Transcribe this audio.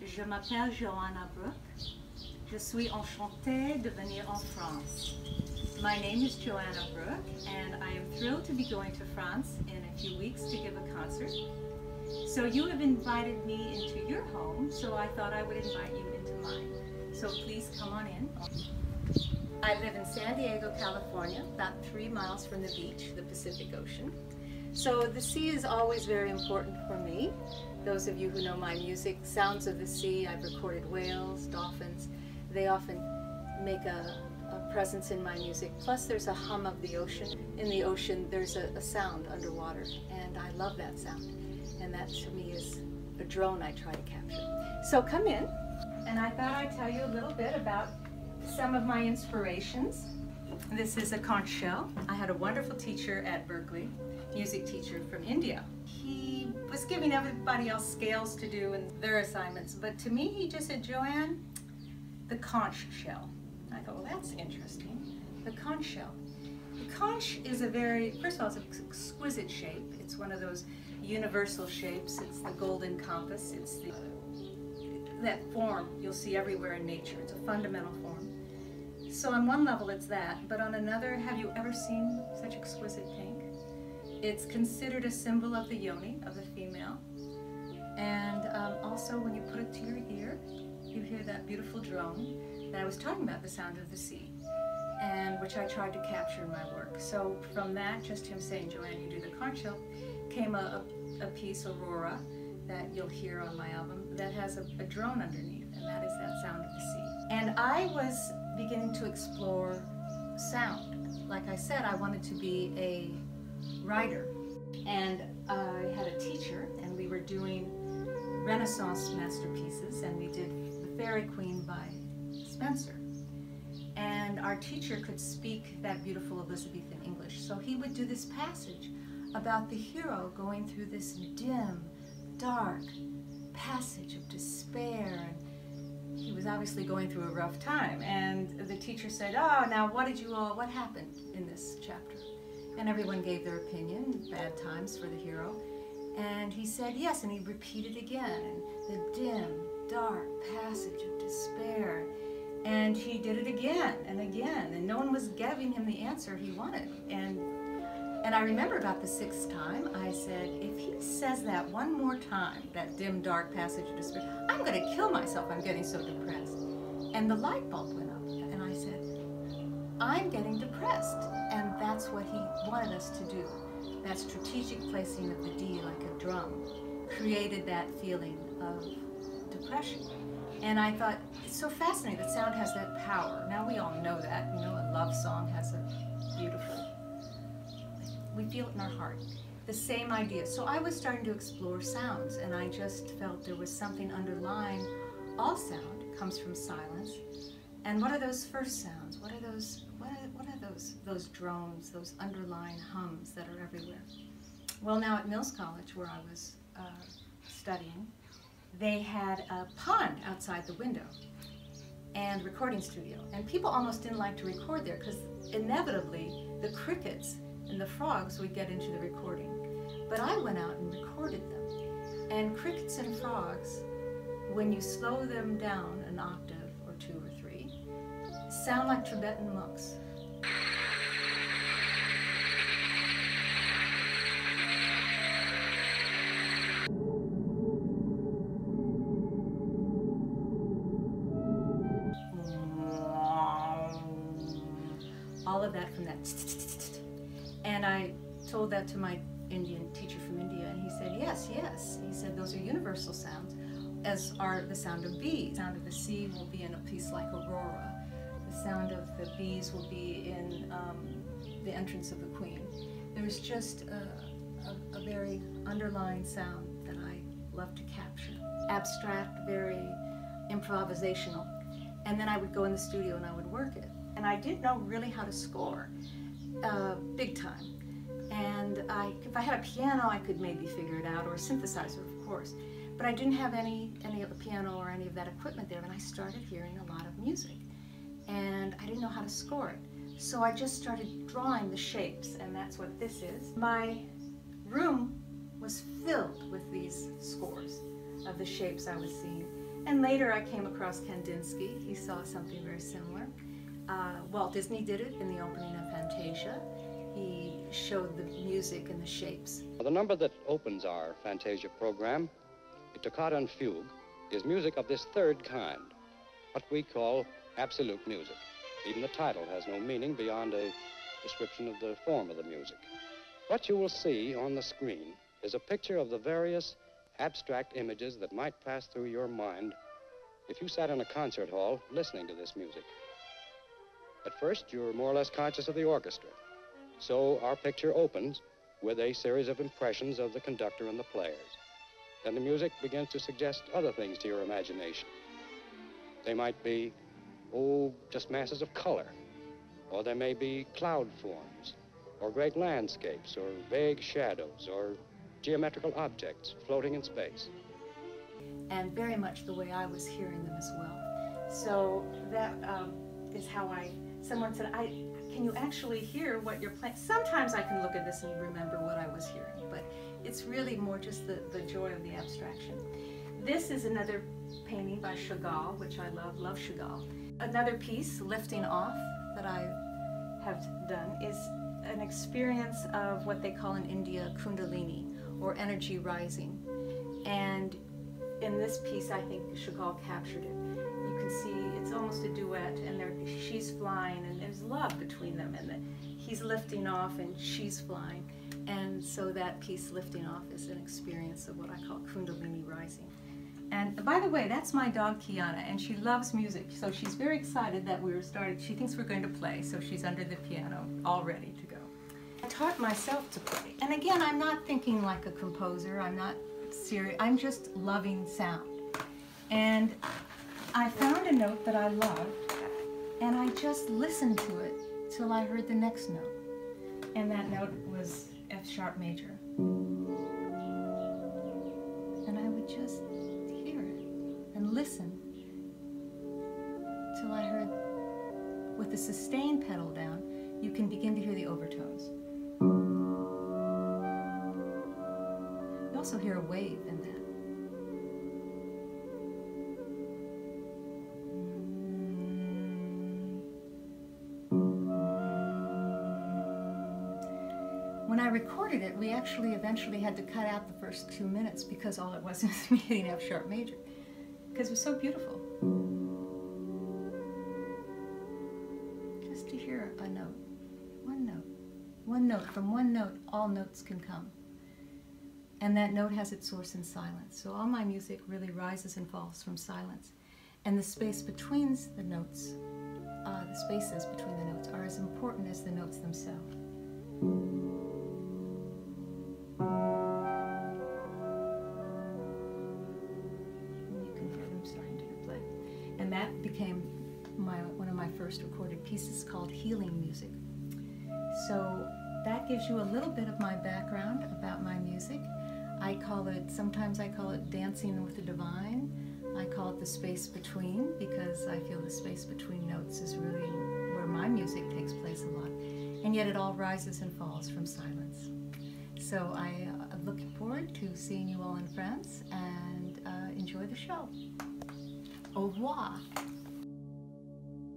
Je m'appelle Joanna Brouk. Je suis enchantée de venir en France. My name is Joanna Brouk, and I am thrilled to be going to France in a few weeks to give a concert. So you have invited me into your home, so I thought I would invite you into mine. So please come on in. I live in San Diego, California, about 3 miles from the beach, the Pacific Ocean. So the sea is always very important for me. Those of you who know my music, sounds of the sea, I've recorded whales, dolphins. They often make a presence in my music. Plus there's a hum of the ocean. In the ocean there's a sound underwater, and I love that sound. And that to me is a drone I try to capture. So come in, and I thought I'd tell you a little bit about some of my inspirations. This is a conch shell. I had a wonderful teacher at Berkeley, music teacher from India. He was giving everybody else scales to do and their assignments, but to me he just said, Joanne, the conch shell. I thought, well, that's interesting. The conch shell. The conch is a very, first of all, it's an exquisite shape. It's one of those universal shapes. It's the golden compass. It's that form you'll see everywhere in nature. It's a fundamental form. So on one level it's that, but on another, have you ever seen such exquisite pink? It's considered a symbol of the yoni, of the female. And also when you put it to your ear, you hear that beautiful drone that I was talking about, the sound of the sea, and which I tried to capture in my work. So from that, just him saying, Joanne, you do the conch shell, came a piece, Aurora, that you'll hear on my album, that has a drone underneath, and that is that sound of the sea. And I was beginning to explore sound. Like I said, I wanted to be a writer. And I had a teacher, and we were doing Renaissance masterpieces, and we did The Fairy Queen by Spencer. And our teacher could speak that beautiful Elizabethan English, so he would do this passage about the hero going through this dim, dark passage of despair. And he was obviously going through a rough time, and the teacher said, oh, now what happened in this chapter? And everyone gave their opinion, bad times for the hero. And he said yes, and he repeated again, and the dim, dark passage of despair. And he did it again and again, and no one was giving him the answer he wanted. And I remember about the 6th time, I said, if he says that one more time, that dim, dark passage of despair, I'm going to kill myself, I'm getting so depressed. And the light bulb went up, and I said, I'm getting depressed. And that's what he wanted us to do. That strategic placing of the D like a drum created that feeling of depression. And I thought, it's so fascinating that sound has that power. Now we all know that, you know, a love song has a beautiful, we feel it in our heart. The same idea. So I was starting to explore sounds, and I just felt there was something underlying. All sound comes from silence. And what are those first sounds? What are those drones, those underlying hums that are everywhere? Well, now at Mills College, where I was studying, they had a pond outside the window and recording studio. And people almost didn't like to record there because inevitably the crickets and the frogs would get into the recording. But I went out and recorded them. And crickets and frogs, when you slow them down an octave or 2 or 3, sound like Tibetan monks. All of that from that. And I told that to my Indian teacher from India, and he said, yes, yes. He said, those are universal sounds, as are the sound of bees. The sound of the sea will be in a piece like Aurora. The sound of the bees will be in the entrance of the Queen. There's just a very underlying sound that I love to capture. Abstract, very improvisational. And then I would go in the studio and I would work it. And I didn't know really how to score, big time. And if I had a piano, I could maybe figure it out, or a synthesizer, of course. But I didn't have any of the piano or any of that equipment there, and I started hearing a lot of music. And I didn't know how to score it. So I just started drawing the shapes, and that's what this is. My room was filled with these scores of the shapes I was seeing. And later I came across Kandinsky. He saw something very similar. Walt Disney did it in the opening of Fantasia. He showed the music and the shapes. The number that opens our Fantasia program, the Toccata and Fugue, is music of this third kind, what we call absolute music. Even the title has no meaning beyond a description of the form of the music. What you will see on the screen is a picture of the various abstract images that might pass through your mind if you sat in a concert hall listening to this music. At first, you're more or less conscious of the orchestra. So our picture opens with a series of impressions of the conductor and the players. Then the music begins to suggest other things to your imagination. They might be, just masses of color, or there may be cloud forms, or great landscapes, or vague shadows, or geometrical objects floating in space. And very much the way I was hearing them as well. So that is how someone said, can you actually hear what you're playing? Sometimes I can look at this and remember what I was hearing, but it's really more just the joy of the abstraction. This is another painting by Chagall, which I love Chagall. Another piece, Lifting Off, that I have done is an experience of what they call in India Kundalini, or energy rising. And in this piece, I think Chagall captured it. You can see it's almost a duet, and she's flying, and there's love between them, and he's lifting off and she's flying. And so that piece, Lifting Off, is an experience of what I call Kundalini rising. And by the way, that's my dog Kiana, and she loves music, so she's very excited that we're started. She thinks we're going to play, so she's under the piano, all ready to go. I taught myself to play, and again, I'm not thinking like a composer. I'm not serious. I'm just loving sound. And I found a note that I loved, and I just listened to it till I heard the next note. And that note was F sharp major. And I would just hear it and listen till I heard, with the sustain pedal down, you can begin to hear the overtones. You also hear a wave in that. When I recorded it, we actually eventually had to cut out the first 2 minutes because all it was me hitting F sharp major, because it was so beautiful. Just to hear a note, one note, one note. From one note, all notes can come. And that note has its source in silence. So all my music really rises and falls from silence. And the space between the notes, the spaces between the notes are as important as the notes themselves. And that became one of my first recorded pieces, called Healing Music. So that gives you a little bit of my background about my music. Sometimes I call it dancing with the divine. I call it the space between, because I feel the space between notes is really where my music takes place a lot. And yet it all rises and falls from silence. So I'm looking forward to seeing you all in France, and enjoy the show. Au revoir.